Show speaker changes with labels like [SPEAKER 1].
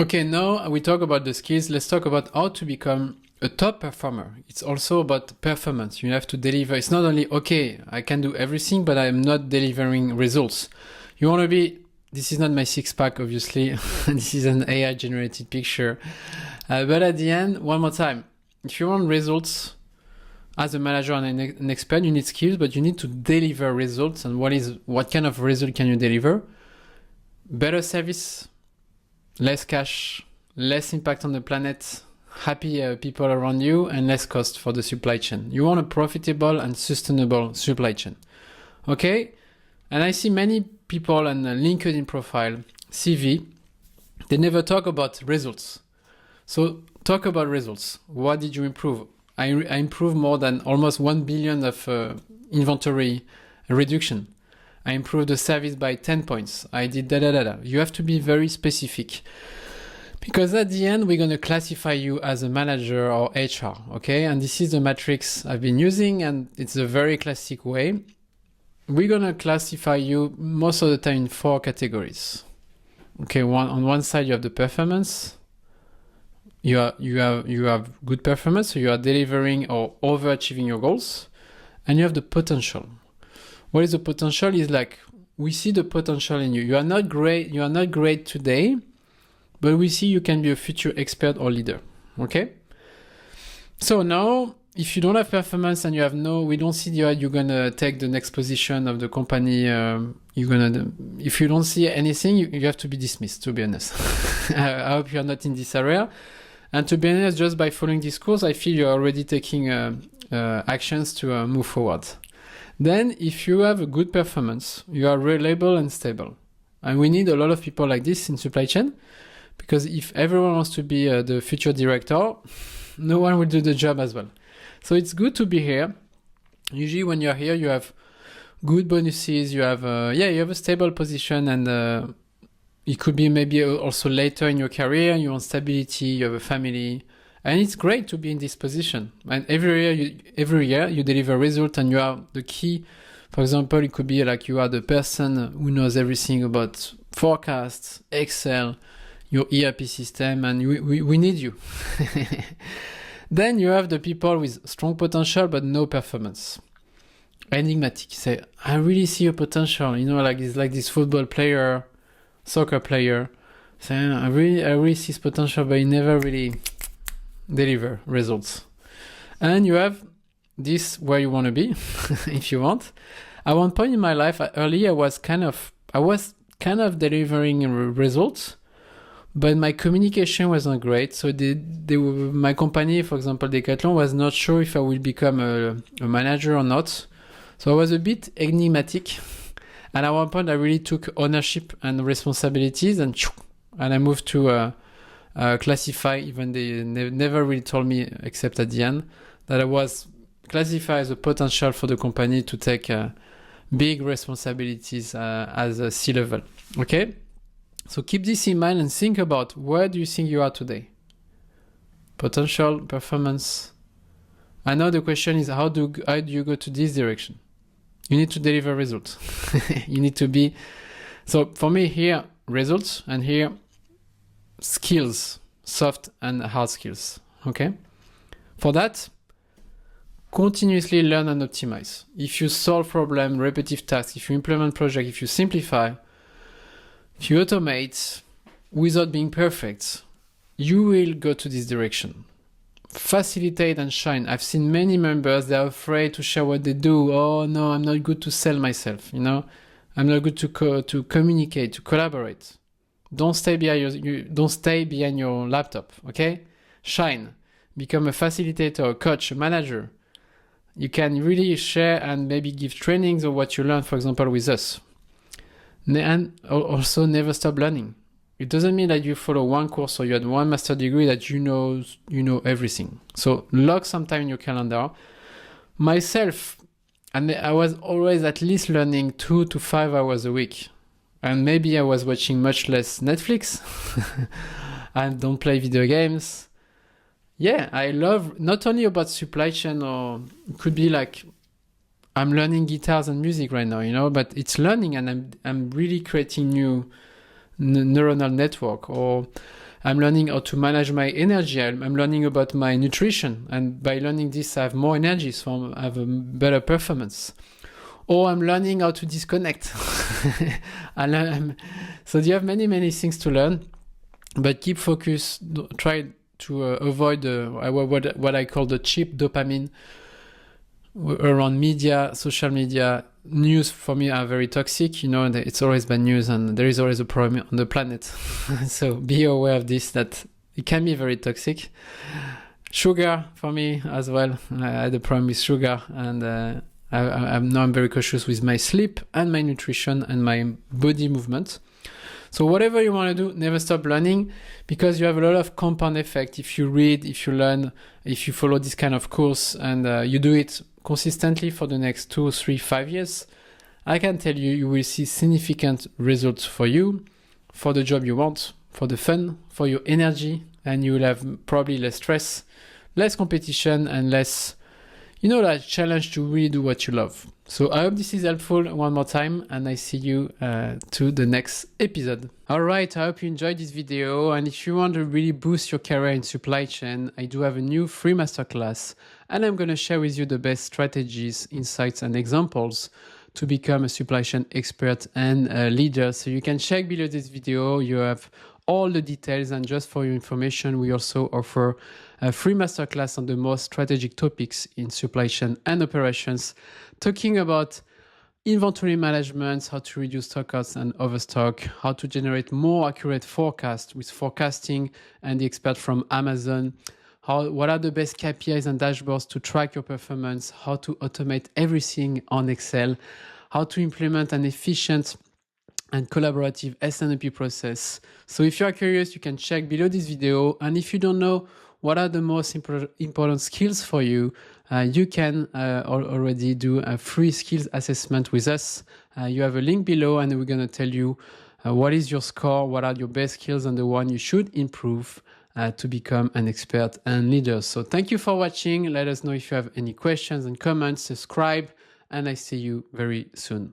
[SPEAKER 1] Okay, now we talk about the skills. Let's talk about how to become a top performer. It's also about performance. You have to deliver. It's not only, okay, I can do everything, but I'm not delivering results. You want to be, this is not my six pack, obviously. This is an AI generated picture. But at the end, one more time, if you want results as a manager and an expert, you need skills, but you need to deliver results. And what kind of result can you deliver? Better service, less cash, less impact on the planet, happy people around you, and less cost for the supply chain. You want a profitable and sustainable supply chain. Okay? And I see many people on a LinkedIn profile, CV, they never talk about results. So talk about results. What did you improve? I improved more than almost 1 billion of inventory reduction. I improved the service by 10 points. I did da-da-da-da. You have to be very specific. Because at the end, we're going to classify you as a manager or HR, okay? And this is the matrix I've been using, and it's a very classic way. We're going to classify you most of the time in 4 categories. Okay, on one side, you have the performance. You have good performance, so you are delivering or overachieving your goals. And you have the potential. What is the potential? Is like, we see the potential in you. You are not great today, but we see you can be a future expert or leader. Okay? So now, if you don't have performance and we don't see you're gonna take the next position of the company, if you don't see anything, you have to be dismissed, to be honest. I hope you're not in this area. And to be honest, just by following this course, I feel you're already taking actions to move forward. Then, if you have a good performance, you are reliable and stable. And we need a lot of people like this in supply chain, because if everyone wants to be the future director, no one will do the job as well. So it's good to be here. Usually when you're here, you have good bonuses, you have a stable position, and it could be maybe also later in your career, you want stability, you have a family. And it's great to be in this position. And every year you deliver results, and you are the key. For example, it could be like you are the person who knows everything about forecasts, Excel, your ERP system, and we need you. Then you have the people with strong potential but no performance. Enigmatic. Say, I really see your potential. Like this football player, soccer player. Saying, I really see his potential, but he never really deliver results. And you have this where you want to be, if you want. At one point in my life, early, I was kind of delivering results, but my communication was not great. So my company, for example, Decathlon, was not sure if I will become a manager or not. So I was a bit enigmatic. And at one point, I really took ownership and responsibilities, and I moved to classify. Even they never really told me, except at the end, that I was classified as a potential for the company to take big responsibilities as a C-level. Okay? So keep this in mind and think about, where do you think you are today? Potential, performance. I know the question is, how do you go to this direction? You need to deliver results. You need to be... So for me here, results, and here, skills, soft and hard skills. Okay? For that, continuously learn and optimize. If you solve problem, repetitive tasks, if you implement project, if you simplify, if you automate without being perfect, you will go to this direction. Facilitate and shine. I've seen many members, they're afraid to share what they do. Oh no, I'm not good to sell myself. I'm not good to communicate, to collaborate. Don't stay behind your laptop, okay? Shine. Become a facilitator, a coach, a manager. You can really share and maybe give trainings of what you learned, for example, with us. And also never stop learning. It doesn't mean that you follow one course or you had one master degree that you know everything. So log some time in your calendar. Myself, and I was always at least learning 2 to 5 hours a week. And maybe I was watching much less Netflix and don't play video games. Yeah, I love not only about supply chain, or it could be like I'm learning guitars and music right now, but it's learning, and I'm really creating new neuronal network. Or I'm learning how to manage my energy. I'm learning about my nutrition. And by learning this, I have more energy, so I have a better performance. Or I'm learning how to disconnect. So you have many, many things to learn, but keep focused. Try to avoid what I call the cheap dopamine around media, social media. News for me are very toxic. It's always bad news and there is always a problem on the planet. So be aware of this, that it can be very toxic. Sugar for me as well. I had a problem with sugar, and I'm very cautious with my sleep and my nutrition and my body movement. So whatever you want to do, never stop learning, because you have a lot of compound effect. If you read, if you learn, if you follow this kind of course, and you do it consistently for the next 2, 3, 5 years, I can tell you, you will see significant results for you, for the job you want, for the fun, for your energy, and you will have probably less stress, less competition, and less, that challenge to really do what you love. So I hope this is helpful one more time, and I see you to the next episode. All right, I hope you enjoyed this video, and if you want to really boost your career in supply chain, I do have a new free masterclass, and I'm going to share with you the best strategies, insights, and examples to become a supply chain expert and a leader. So you can check below this video. You have all the details, and just for your information, we also offer a free masterclass on the most strategic topics in supply chain and operations, talking about inventory management, how to reduce stockouts and overstock, how to generate more accurate forecasts with forecasting and the expert from Amazon, what are the best KPIs and dashboards to track your performance, how to automate everything on Excel, how to implement an efficient and collaborative S&OP process. So if you are curious, you can check below this video. And if you don't know what are the most important skills for you, you can already do a free skills assessment with us. You have a link below, and we're going to tell you what is your score, what are your best skills, and the one you should improve to become an expert and leader. So thank you for watching. Let us know if you have any questions and comments. Subscribe, and I see you very soon.